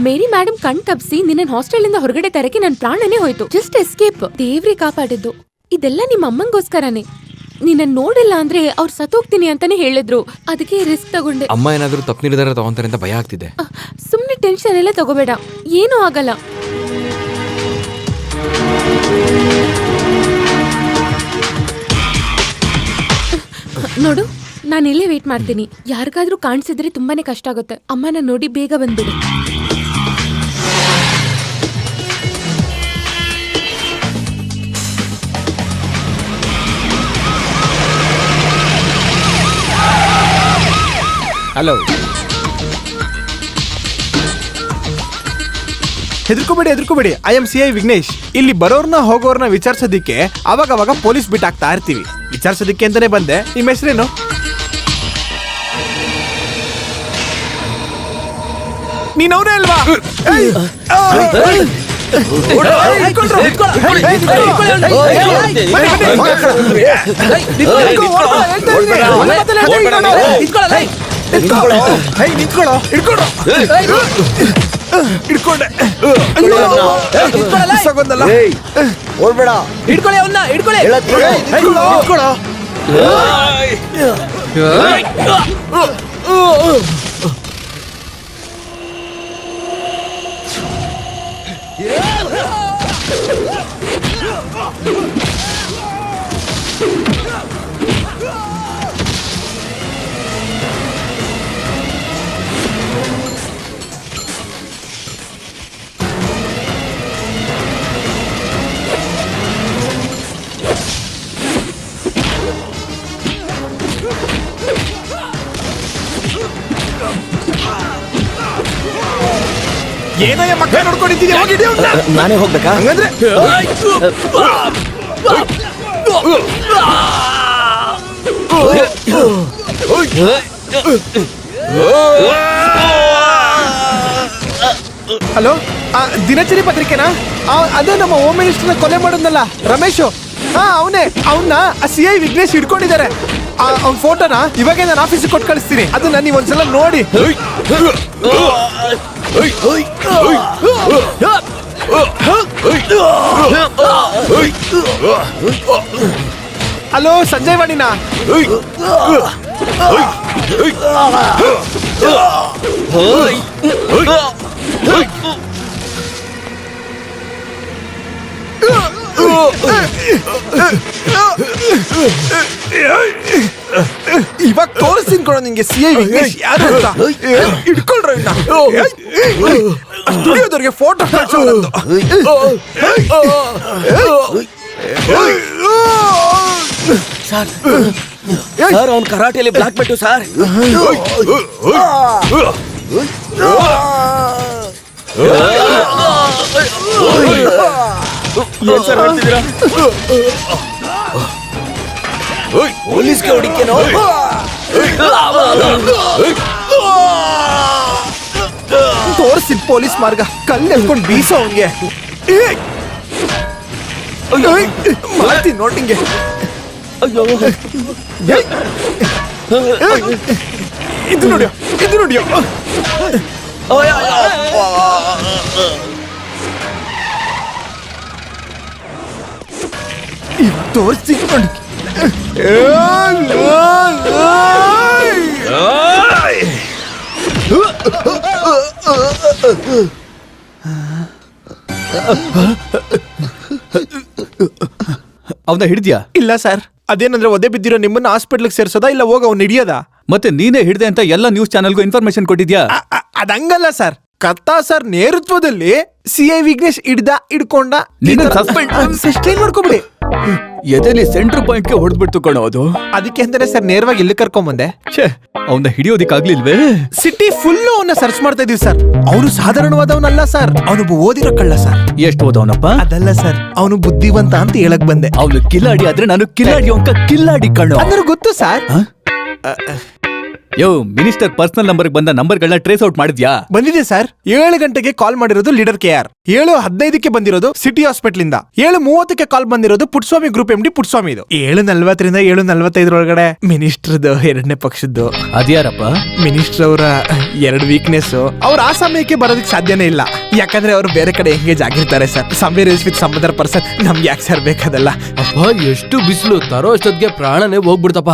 ಮೇರಿ madam ಕಣ್ ತಪ್ಸಿ ನಿನ್ನ hostel ಇಂದ ಹೊರಗಡೆ ತರಕ್ಕೆ ನನ್ ಪ್ರಾಣನೇ ಹೋಯ್ತು. Just escape. ದೇವ್ರಿ ಕಾಪಾಡಿದ್ದು. ಇದೆಲ್ಲ ನಿಮ್ಮ ಅಮ್ಮಂಗೋಸ್ಕರನೇ. ನಿನ್ನ ನೋಡಿಲ್ಲ ಅಂದ್ರೆ ಅವ್ರು ಸತ್ತೋಗ್ತೀನಿ ಅಂತಾನೆ ಹೇಳಿದ್ರು. ಅದಕ್ಕೆ ರಿಸ್ಕ್ ತಗೊಂಡೆ. ಅಮ್ಮ ಏನಾದ್ರೂ ತಪ್ಪು ನಿರ್ಧಾರ ತಗೊಂತಾರೆ ಅಂತ ಭಯ ಆಗ್ತಿದೆ. ಸುಮ್ನೆ ಟೆನ್ಷನ್ ಎಲ್ಲ ತಗೋಬೇಡ, ಏನೂ ಆಗಲ್ಲ. ನೋಡು, ನಾನು ಇಲ್ಲೇ ವೇಟ್ ಮಾಡ್ತೀನಿ. ಯಾರಿಗಾದ್ರೂ ಕಾಣಿಸಿದ್ರೆ ತುಂಬಾನೇ ಕಷ್ಟ ಆಗುತ್ತೆ. ಅಮ್ಮನ ನೋಡಿ ಬೇಗ ಬಂದ್ಬಿಡು. ಹಲೋ, ಹೆದರ್ಕೋಬೇಡಿ. I am CI Vignesh. ಇಲ್ಲಿ ಬರೋರ್ನ ಹೋಗೋರ್ನ ವಿಚಾರಿಸೋದಿಕ್ಕೆ ಅವಾಗ ಪೊಲೀಸ್ ಬಿಟ್ ಆಗ್ತಾ ಇರ್ತೀವಿ. ವಿಚಾರಿಸೋದಿಕ್ಕೆ ಅಂತಾನೆ ಬಂದೆ. ನಿಮ್ಮ ಹೆಸರೇನು? ನೀನವನೇ ಅಲ್ವಾ? ಹಿಡ್ಕೊಂಡೆ. ಓಡ್ಬೇಡ, ಹಿಡ್ಕೊಳ್ಳಿ ಅವನ್ನ, ಹಿಡ್ಕೊಳ್ಳಿ. ಏನಯ್ಯ ಮಕ್ಕ ನೋಡ್ಕೊಂಡಿದ್ದೀನಿ. ನಾನೇ ಹೋಗ್ಬೇಕಾ? ಹಂಗಂದ್ರೆ ಹಲೋ, ದಿನಚರಿ ಪತ್ರಿಕೆನಾ? ಅದೇ ನಮ್ಮ ಹೋಮ್ ಮಿನಿಸ್ಟರ್ನ ಕೊಲೆ ಮಾಡೋದ್ನಲ್ಲ, ರಮೇಶು. ಅವನೇ. ಅವನ್ನ CI ವಿಘ್ನೇಶ್ ಹಿಡ್ಕೊಂಡಿದ್ದಾರೆ. ಅವ್ನ ಫೋಟೋನ ಇವಾಗೇ ನಾನು ಆಫೀಸಿಗೆ ಕೊಟ್ಟು ಕಳಿಸ್ತೀನಿ. ಅದನ್ನ ನೀವು ಒಂದ್ಸಲ ನೋಡಿ. ಹಲೋ, ಸಂಜಯ್ ವಾಣಿನಾ? ಇವಾಗ ತೋರಿಸ್ತೀನಿ ಕೊಡೋ ನಿಂಗೆ CI ವಿಘ್ನೇಶ್ ಯಾರು ಅಂತ. ಹಿಡ್ಕೊಳ್ರ. ಸ್ಟುಡಿಯೋದವ್ರಿಗೆ ಫೋಟೋ ಕಳ್ಸೋದು. ಸರ್, ಅವ್ನು ಕರಾಟೆಯಲ್ಲಿ ಬ್ಲಾಕ್ ಬೆಲ್ಟ್ ಸರ್. ಏನ್ ಸರ್ ಹೇಳ್ತಿದ್ದೀರಾ? ಪೊಲೀಸ್ಗೆ ಹೊಡಿಕೇನೋ? ತೋರಿಸಿ ಪೊಲೀಸ್ ಮಾರ್ಗ. ಕಲ್ಲು ಎತ್ಕೊಂಡು ಬೀಸೋ ಅವನ್ಗೆ. ಮಾಡ್ತೀನಿ ನೋಟಿಂಗೆ. ಇದು ನೋಡಿಯೋ. ಇವಾಗ ತೋರಿಸಿ ನೋಡಿ. ಅವನ ಹಿಡಿದ್ಯಾ? ಇಲ್ಲ ಸರ್. ಅದೇನಂದ್ರೆ ಒದೆ ಬಿದ್ದಿರೋ ನಿಮ್ಮನ್ನ ಹಾಸ್ಪಿಟ್ಲಿಗೆ ಸೇರ್ಸೋದಾ ಇಲ್ಲ ಹೋಗ ಅವ್ನು ಹಿಡಿಯೋದಾ? ಮತ್ತೆ ನೀನೇ ಹಿಡ್ದೆ ಅಂತ ಎಲ್ಲ ನ್ಯೂಸ್ ಚಾನೆಲ್ಗೂ ಇನ್ಫಾರ್ಮೇಶನ್ ಕೊಟ್ಟಿದ್ಯಾ? ಅದಂಗಲ್ಲ ಸರ್. ಕತ್ತಾ ಸರ್ ನೇತೃತ್ವದಲ್ಲಿ CI ವಿಘ್ನೇಶ್ ಹಿಡ್ಕೊಂಡ. ಸಸ್ಟೈನ್ ಮಾಡ್ಕೊಬಿಡಿ. ಎದೆಲಿ ಸೆಂಟರ್ ಪಾಯಿಂಟ್ ಗೆ ಹೊಡೆದ್ಬಿಡ್ತು ಕಣೋ ಅದು. ಅದಕ್ಕೆ ಅಂತಾನೆ ಸರ್ ನೇರವಾಗಿ ಇಲ್ಲಿ ಕರ್ಕೊಂಬಂದೆ. ಅವನ್ನ ಹಿಡಿಯೋದಿಕ್ಕಾಗ್ಲಿಲ್ವೇ? ಸಿಟಿ ಫುಲ್ ಅವನ್ನ ಸರ್ಚ್ ಮಾಡ್ತಾ ಇದೀವಿ ಸರ್. ಅವನು ಸಾಧಾರಣವಾದವನಲ್ಲ ಸರ್. ಅವನು ಓದಿರೋ ಕಳ್ಳ ಸರ್. ಎಷ್ಟು ಓದವನಪ್ಪ? ಅದಲ್ಲ ಸರ್, ಅವನು ಬುದ್ಧಿವಂತ ಅಂತ ಹೇಳಕ್ ಬಂದೆ. ಅವನು ಕಿಲಾಡಿ ಆದ್ರೆ ನಾನು ಕಿಲಾಡಿ ಕಣ್ಣು. ಅಂದ್ರೆ ಗೊತ್ತು ಸರ್. ಯೋ ಮಿನಿಸ್ಟರ್ ಪರ್ಸನಲ್ ನಂಬರ್ ಬಂದ ನಂಬರ್ಗಳನ್ನ ಟ್ರೇಸ್ ಔಟ್ ಮಾಡಿದ್ಯಾ? ಬಂದಿದೆ ಸರ್. 7 ಗಂಟೆಗೆ ಕಾಲ್ ಮಾಡಿರೋದು ಲೀಡರ್ KR, 7:15ಕ್ಕೆ ಬಂದಿರೋದು ಸಿಟಿ ಹಾಸ್ಪಿಟಲ್ ಇಂದ, 7:30ಕ್ಕೆ ಕಾಲ್ ಬಂದಿರೋದು ಪುಟ್ಸ್ವಾಮಿ ಗ್ರೂಪ್ MD ಪುಟ್ಸ್ವಾಮಿ ಇದು. 7:40ರಿಂದ 7:45 ಒಳಗಡೆ ಮಿನಿಸ್ಟರ್ದು 2ನೇ ಪಕ್ಷದ್ದು. ಅದ್ಯಾರಪ್ಪ? ಮಿನಿಸ್ಟರ್ ಅವರ 2 ವೀಕ್ನೆಸ್. ಅವ್ರು ಆ ಸಮಯಕ್ಕೆ ಬರೋದಕ್ಕೆ ಸಾಧ್ಯನೇ ಇಲ್ಲ, ಯಾಕಂದ್ರೆ ಅವ್ರು ಬೇರೆ ಕಡೆ ಎಂಗೇಜ್ ಆಗಿರ್ತಾರೆ sir. Somewhere is with some other person. ನಮ್ಗೆ ಯಾಕೆ ಸರ್ ಬೇಕಾದಲ್ಲ. ಅಪ್ಪ ಎಷ್ಟು ಬಿಸಿಲು, ತರೋ ಅಷ್ಟೊತ್ತಿಗೆ ಪ್ರಾಣನೇ ಹೋಗ್ಬಿಡ್ತಪ್ಪ.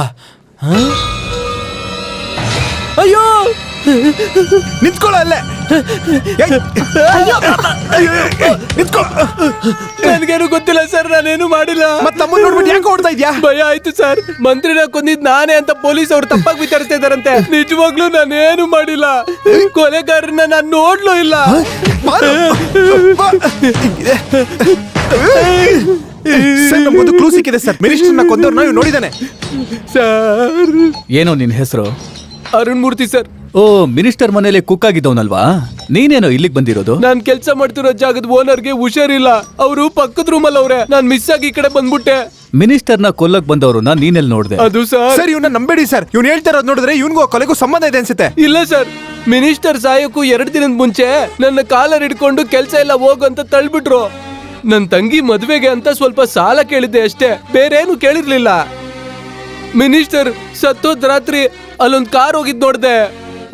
ಅಯ್ಯೋ ನಿಂತ್ಕೊಳ್ಳ ನನ್ಗೇನು ಗೊತ್ತಿಲ್ಲ ಸರ್, ನಾನೇನು ಮಾಡಿಲ್ಲ. ಮತ್ತೆ ತಮ್ಮ ನೋಡ್ಬಿಟ್ಟು ಯಾಕೆ ಓಡ್ತಾ ಇದ್ಯಾ? ಭಯ ಆಯ್ತು ಸರ್. ಮಂತ್ರಿನ ಕೊಂದಿದ್ ನಾನೇ ಅಂತ ಪೊಲೀಸ್ ಅವ್ರು ತಪ್ಪಾಗಿ ವಿಚಾರಿಸ್ತಾ ಇದಾರಂತೆ. ನಿಜವಾಗ್ಲೂ ನಾನೇನು ಮಾಡಿಲ್ಲ, ಕೊಲೆಗಾರನ್ನ ನಾನು ನೋಡ್ಲೂ ಇಲ್ಲ. ಸರ್ ನಮ್ಗೊಂದು ಕ್ಲೂ ಸಿಕ್ಕಿದೆ ಸರ್. ಮಿನಿಸ್ಟರ್ನ ಕೊಂದವ್ರನ್ನ ಇವ್ನು ನೋಡಿದಾನೆ ಸರ್ ಏನೋ ನಿನ್ ಹೆಸರು? ಅರುಣ್ ಮೂರ್ತಿ ಸರ್. ಓ, ಮಿನಿಸ್ಟರ್ ಮನೇಲಿ ಕುಕ್ ಆಗಿದ್ದವನಲ್ವಾ? ನೀನೇನೋ ಇಲ್ಲಿಗೆ ಬಂದಿರೋದು? ನಾನ್ ಕೆಲ್ಸ ಮಾಡ್ತಿರೋ ಜಾಗದ ಓನರ್ಗೆ ಹುಷಾರಿಲ್ಲ, ಅವರು ಪಕ್ಕದ ರೂಮಲ್ಲಿ ಅವ್ರೆ. ನಾನ್ ಮಿಸ್ ಆಗಿ ಈ ಕಡೆ ಬಂದ್ಬಿಟ್ಟೆ. ಮಿನಿಸ್ಟರ್ನ ಕೊಲ್ಲಕ್ ಬಂದವ್ರನ್ನ ನೀನೆಲ್ಲಿ ನೋಡ್ದೆ? ಅದು ಸರ್ ಸರ್ ಇವನ್ನ ನಂಬೇಡಿ ಸರ್. ಇವ್ನು ಹೇಳ್ತಾ ಇರೋದು ನೋಡಿದ್ರೆ ಇವ್ನಿಗೂ ಕೊಲೆಗೂ ಸಂಬಂಧ ಇದೆ ಅನ್ಸುತ್ತೆ. ಇಲ್ಲ ಸರ್, ಮಿನಿಸ್ಟರ್ ಸಾಯಕ್ಕೂ 2 ದಿನದ ಮುಂಚೆ ನನ್ನ ಕಾಲರ್ ಹಿಡ್ಕೊಂಡು ಕೆಲ್ಸ ಎಲ್ಲ ಹೋಗು ಅಂತ ತಳ್ಬಿಟ್ರು. ನನ್ ತಂಗಿ ಮದ್ವೆಗೆ ಅಂತ ಸ್ವಲ್ಪ ಸಾಲ ಕೇಳಿದ್ದೆ ಅಷ್ಟೇ, ಬೇರೇನು ಕೇಳಿರ್ಲಿಲ್ಲ. ಮಿನಿಸ್ಟರ್ ಸತ್ತೋದ್ ರಾತ್ರಿ ಅಲ್ಲೊಂದ್ ಕಾರ್ ಹೋಗಿದ್ ನೋಡ್ದೆ.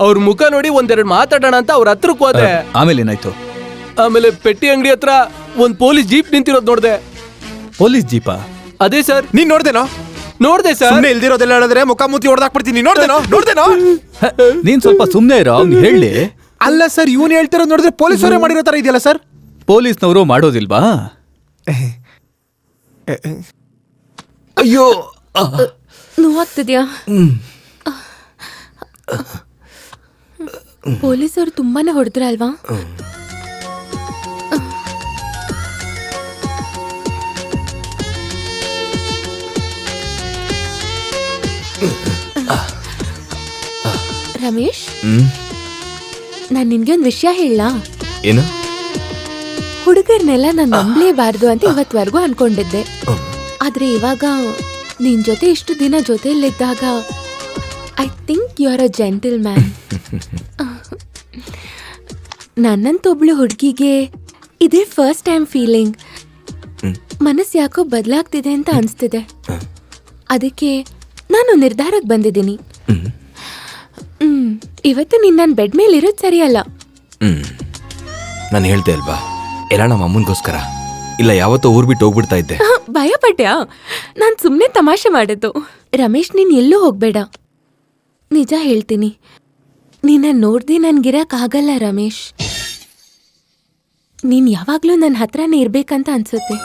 ಅವ್ರ ಮುಖ ನೋಡಿ 1-2 ಮಾತಾಡೋಣ ಅಂತ ಅವ್ರ ಹತ್ರಕ್ ಹೋದೆ. ಆಮೇಲೆ ಏನಾಯ್ತು? ಆಮೇಲೆ ಪೆಟ್ಟಿ ಅಂಗಡಿ ಹತ್ರ ಒಂದ್ ಪೊಲೀಸ್ ಜೀಪ್ ನಿಂತಿರೋದ್ ನೋಡ್ದೆ. ಪೊಲೀಸ್ ಜೀಪಾ? ಅದೇ ಸರ್. ನೀನ್ ನೋಡ್ದೇನೋ? ನೋಡ್ದೆ ಸರ್. ಸುಮ್ನೆ ಇಲ್ದಿರೋದೆಲ್ಲ ಹೇಳಿದ್ರೆ ಮುಖ ಮೂತಿ ಹೊಡೆದಾಕ್ಬಿಡ್ತೀನಿ. ನೋಡ್ದೇನೋ? ನೀನ್ ಸ್ವಲ್ಪ ಸುಮ್ನೆ ಇರೋ, ಅವ್ನು ಹೇಳಿ. ಅಲ್ಲ ಸರ್, ಇವನು ಹೇಳ್ತಿರೋದು ನೋಡಿದ್ರೆ ಪೊಲೀಸರೇ ಮಾಡಿರೋ ತರ ಇದೆಯಲ್ಲ ಸರ್. ಪೊಲೀಸ್ನವರು ಮಾಡೋದಿಲ್ವಾ? ಅಯ್ಯೋ ನೋವಾಗ್ತಿದ್ಯಾ? ಪೊಲೀಸರು ತುಂಬಾನೇ ಹೊಡೆದ್ರಲ್ವಾ? ರಮೇಶ್, ನಾನ್ ನಿನ್ಗೆ ಒಂದ್ ವಿಷಯ ಹೇಳಲಾ? ಏನು? ಹುಡುಗರ್ನೆಲ್ಲ ನಾನ್ ನಂಬಲೇಬಾರ್ದು ಅಂತ ಇವತ್ವರೆಗೂ ಅನ್ಕೊಂಡಿದ್ದೆ. ಆದ್ರೆ ಇವಾಗ ನಿನ್ ಜೊತೆ ಇಷ್ಟು ದಿನ ಜೊತೆಯಲ್ಲಿದ್ದಾಗ I think you are a gentleman. ನನ್ನಂತೊಬ್ಳು ಹುಡುಗಿಗೆ ಇದೇ ಫಸ್ಟ್ ಟೈಮ್ ಫೀಲಿಂಗ್. ಮನಸ್ಸು ಯಾಕೋ ಬದಲಾಗ್ತಿದೆ ಅಂತ ಅನಿಸ್ತಿದೆ. ಅದಕ್ಕೆ ನಾನು ನಿರ್ಧಾರಕ್ಕೆ ಬಂದಿದ್ದೀನಿ. ಇವತ್ತು ನೀನು ನನ್ನ ಬೆಡ್ ಮೇಲೆ ಇರೋದು ಸರಿಯಲ್ಲ. ನಾನು ಹೇಳ್ದೆ ಅಲ್ವಾ, ಎಲ್ಲ ನಮ್ಮ ಅಮ್ಮನಿಗೋಸ್ಕರ. ಇಲ್ಲ ಯಾವತ್ತೋ ಊರ್ ಬಿಟ್ಟು ಹೋಗ್ಬಿಡ್ತಾ ಇದ್ದೆ. ಭಯಪಟ್ಟ್ಯಾ? ನಾನು ಸುಮ್ಮನೆ ತಮಾಷೆ ಮಾಡಿದ್ದು. ರಮೇಶ್, ನೀನು ಎಲ್ಲೂ ಹೋಗ್ಬೇಡ. ನಿಜ ಹೇಳ್ತೀನಿ, ನಿನ್ನ ನೋಡ್ದೆ ನನ್ಗಿರಕ್ಕಾಗಲ್ಲ ರಮೇಶ್. ನೀನ್ ಯಾವಾಗ್ಲೂ ನನ್ನ ಹತ್ರನೇ ಇರ್ಬೇಕಂತ ಅನ್ಸುತ್ತೆ.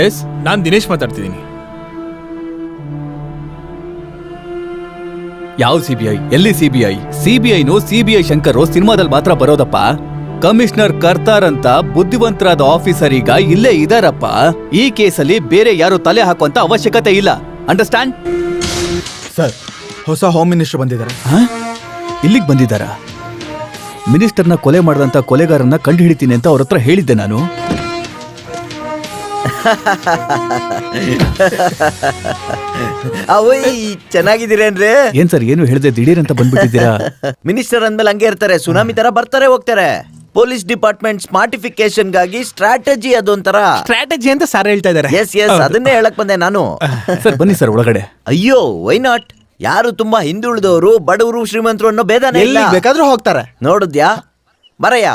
ಎಸ್, ನಾನ್ ದಿನೇಶ್ ಮಾತಾಡ್ತಿದ್ದೀನಿ. ಯಾವ ಸಿಬಿಐ? ಎಲ್ಲಿ ಸಿಬಿಐ? ಸಿಬಿಐನೋ CBI ಶಂಕರ್ ಸಿನಿಮಾದಲ್ಲಿ ಮಾತ್ರ ಬರೋದಪ್ಪ. ಕಮಿಷನರ್ ಕರ್ತಾರ್ ಅಂತ ಬುದ್ಧಿವಂತರಾದ ಆಫೀಸರ್ ಈಗ ಇಲ್ಲೇ ಇದಾರಪ್ಪ. ಈ ಕೇಸಲ್ಲಿ ಬೇರೆ ಯಾರು ತಲೆ ಹಾಕುವಂತ ಅವಶ್ಯಕತೆ ಇಲ್ಲ. ಅಂಡರ್ಸ್ಟ್ಯಾಂಡ್? ಸರ್, ಹೊಸ ಹೋಮ್ ಮಿನಿಸ್ಟರ್ ಬಂದಿದ್ದಾರೆ. ಇಲ್ಲಿಗೆ ಬಂದಿದ್ದಾರಾ? ಮಿನಿಸ್ಟರ್ನ ಕೊಲೆ ಮಾಡಿದಂತ ಕೊಲೆಗಾರನ್ನ ಕಂಡು ಹಿಡಿತೀನಿ ಅಂತ ಅವ್ರ ಹತ್ರ ಹೇಳಿದ್ದೆ ನಾನು. ಚೆನ್ನಾಗಿದ್ದೀರೇನ್ರಿ? ಏನ್ ಸರ್, ಏನು ಹೇಳ್ದೆ ದಿಢೀರ್ ಅಂತ ಬಂದ್ಬಿಟ್ಟಿದ್ದೀರಾ? ಮಿನಿಸ್ಟರ್ ಅಂದ್ಮೇಲೆ ಹಂಗೆ ಇರ್ತಾರೆ, ಸುನಾಮಿ ತರ ಬರ್ತಾರೆ ಹೋಗ್ತಾರೆ. ಪೊಲೀಸ್ ಡಿಪಾರ್ಟ್ಮೆಂಟ್ ಸ್ಮಾರ್ಟಿಫಿಕೇಶನ್ ಗಾಗಿ ಸ್ಟ್ರಾಟಜಿ ಅದೊಂಥರ. ಸ್ಟ್ರಾಟಜಿ ಅಂತ ಸರ್ ಹೇಳ್ತಾ ಇದ್ದಾರೆ. ಎಸ್ ಅದನ್ನೇ ಹೇಳಕ್ ಬಂದೆ ನಾನು. ಸರ್ ಬನ್ನಿ ಸರ್ ಒಳಗಡೆ. ಅಯ್ಯೋ, ವೈ ನಾಟ್? ಯಾರು ತುಂಬಾ ಹಿಂದುಳಿದವರು, ಬಡವರು, ಶ್ರೀಮಂತರು ಅನ್ನೋ ಭೇದನೇ ಇಲ್ಲ. ಬೇಕಾದ್ರೂ ಹೋಗ್ತಾರೆ. ನೋಡಿದ್ಯಾ? ಬರಯ್ಯ.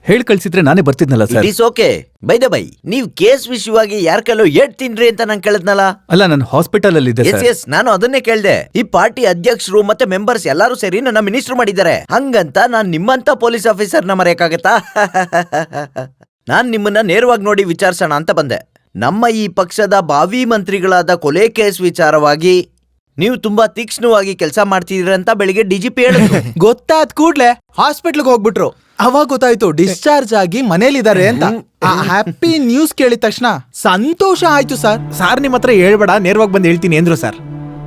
ಹೇಳಿ ಕಳ್ಸಿದ್ರೆ ನಾನೇ ಬರ್ತಿದ್ನಲ್ಲ sir. It is okay. Bye the bye, ನೀವ್ ಕೇಸ್ ವಿಷಯವಾಗಿ ಯಾರ ಕೈಲೋ ಏಟ್ ತಿನ್ರಿ ಅಂತ ನಾನು ಕೇಳಿದ್ನಲ್ಲ. ಅಲ್ಲ, ನಾನು ಹಾಸ್ಪಿಟಲ್ ಅಲ್ಲಿ ಇದ್ದೆ ಸರ್. ಎಸ್ ನಾನು ಅದನ್ನೇ ಕೇಳ್ದೆ. ಈ ಪಾರ್ಟಿ ಅಧ್ಯಕ್ಷರು ಮತ್ತೆ ಮೆಂಬರ್ಸ್ ಎಲ್ಲಾರು ಸೇರಿ ನನ್ನ ಮಿನಿಸ್ಟರ್ ಮಾಡಿದ್ದಾರೆ. ಹಂಗಂತ ನಾನ್ ನಿಮ್ಮಂತ ಪೊಲೀಸ್ ಆಫೀಸರ್ನ ಮರೆಯಕ್ಕಾಗತ್ತಾ? ನಾನ್ ನಿಮ್ಮನ್ನ ನೇರವಾಗಿ ನೋಡಿ ವಿಚಾರಿಸೋಣ ಅಂತ ಬಂದೆ. ನಮ್ಮ ಈ ಪಕ್ಷದ ಭಾವಿ ಮಂತ್ರಿಗಳಾದ ಕೊಲೆ ಕೇಸ್ ವಿಚಾರವಾಗಿ ನೀವು ತುಂಬಾ ತೀಕ್ಷ್ಣವಾಗಿ ಕೆಲಸ ಮಾಡ್ತಿದ್ದೀರ ಅಂತ ಬೆಳಿಗ್ಗೆ DGP ಹೇಳಿದ್ರು. ಗೊತ್ತಾದ್ ಕೂಡ್ಲೆ ಹಾಸ್ಪಿಟ್ಲ್ಗೆ ಹೋಗ್ಬಿಟ್ರು. ಅವಾಗ ಗೊತ್ತಾಯ್ತು ಡಿಸ್ಚಾರ್ಜ್ ಆಗಿ ಮನೇಲಿದ್ದಾರೆ ಅಂತ. ಆ ಹ್ಯಾಪಿ ನ್ಯೂಸ್ ಕೇಳಿದ ತಕ್ಷಣ ಸಂತೋಷ ಆಯ್ತು ಸರ್. ಸಾರ್ ನಿಮ್ಮ ಹತ್ರ ಹೇಳ್ಬೇಡ, ನೇರವಾಗಿ ಬಂದು ಹೇಳ್ತೀನಿ ಅಂದ್ರು ಸರ್.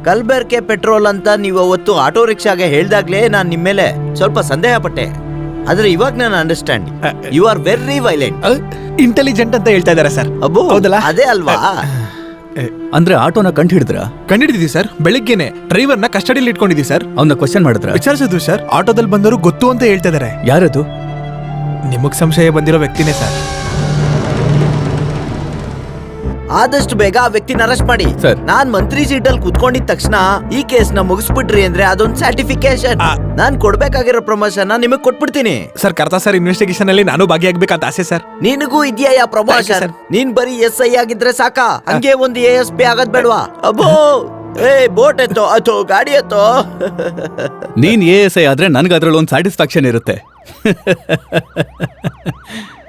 ಕಲ್ಬೆರ್ಕೆ ಪೆಟ್ರೋಲ್ ಅಂತ ನೀವು ಅವತ್ತು ಆಟೋ ರಿಕ್ಷಾಗೆ ಹೇಳ್ದಾಗ್ಲೇ ನಾನ್ ನಿಮ್ ಮೇಲೆ ಸ್ವಲ್ಪ ಸಂದೇಹ ಪಟ್ಟೆ. ಆದ್ರೆ ಇವಾಗ ನಾನು understand, you are very violent. Intelligent ಅಂತ ಹೇಳ್ತಾ ಇದಾರೆ ಸರ್. ಅಬ್ಬೋ, ಹೌದಲ್ಲ? ಅದೇ ಅಲ್ವಾ? ಅಂದ್ರೆ ಆಟೋನ ಕಂಡು ಹಿಡಿದ್ರ? ಕಂಡಿಡಿದೀವಿ ಸರ್. ಬೆಳಿಗ್ಗೆನೆ ಡ್ರೈವರ್ನ ಕಸ್ಟಡಿಯಲ್ಲಿ ಇಟ್ಕೊಂಡಿದೀವಿ ಸರ್. ಅವನ್ನ ಕ್ವಶನ್ ಮಾಡಿದ್ರ? ವಿಚಾರಿಸಿದ್ವಿ ಸರ್. ಆಟೋದಲ್ಲಿ ಬಂದವರು ಗೊತ್ತು ಅಂತ ಹೇಳ್ತಾ ಇದಾರೆ. ಯಾರದು? ನಿಮಗ್ ಸಂಶಯ ಬಂದಿರೋ ವ್ಯಕ್ತಿನೇ ಸರ್. ಆದಷ್ಟು ಬೇಗ ಆ ವ್ಯಕ್ತಿನ ಅರೆಸ್ಟ್ ಮಾಡಿ. ಸರ್. ನಾನ್ ಮಂತ್ರಿ ಸೀಟಲ್ಲಿ ಕುತ್ಕೊಂಡಿದ ತಕ್ಷಣ ಈ ಕೇಸ್ ನ ಮುಗಿಸ್ಬಿಟ್ರಿ ಅಂದ್ರೆ ಅದೊಂದು ಸರ್ಟಿಫಿಕೇಶನ್. ನಾನ್ ಕೊಡ್ಬೇಕಾಗಿರೋ ಪ್ರಮೋಷನ್ ನಿಮಗ್ ಕೊಟ್ಬಿಡ್ತೀನಿ. ಸರ್ ಕರ್ತಾ ಸರ್ ಇನ್ವೆಸ್ಟಿಗೇಷನ್ ಅಲ್ಲಿ ನಾನು ಭಾಗಿಯಾಗಬೇಕಂತ ಆಸೆ ಸರ್. ನಿನಗೂ ಇದೆಯಾ ಪ್ರಮೋಷನ್? sir. ನೀನ್ ಬರೀ SI ಆಗಿದ್ರೆ ಸಾಕಾ? ಹಂಗೆ ಒಂದು ASP ಆಗದ್ ಬೇಡವಾ? ಅಬ್ಬೋ, ಏ ಬೋಟ್ ಎತ್ತೋ ಅಥೋ ಗಾಡಿ ಎತ್ತೋ. ನೀನ್ ASI ಆದ್ರೆ ನನ್ಗೆ ಅದ್ರಲ್ಲಿ ಒಂದು ಸ್ಯಾಟಿಸ್ಫ್ಯಾಕ್ಷನ್ ಇರುತ್ತೆ.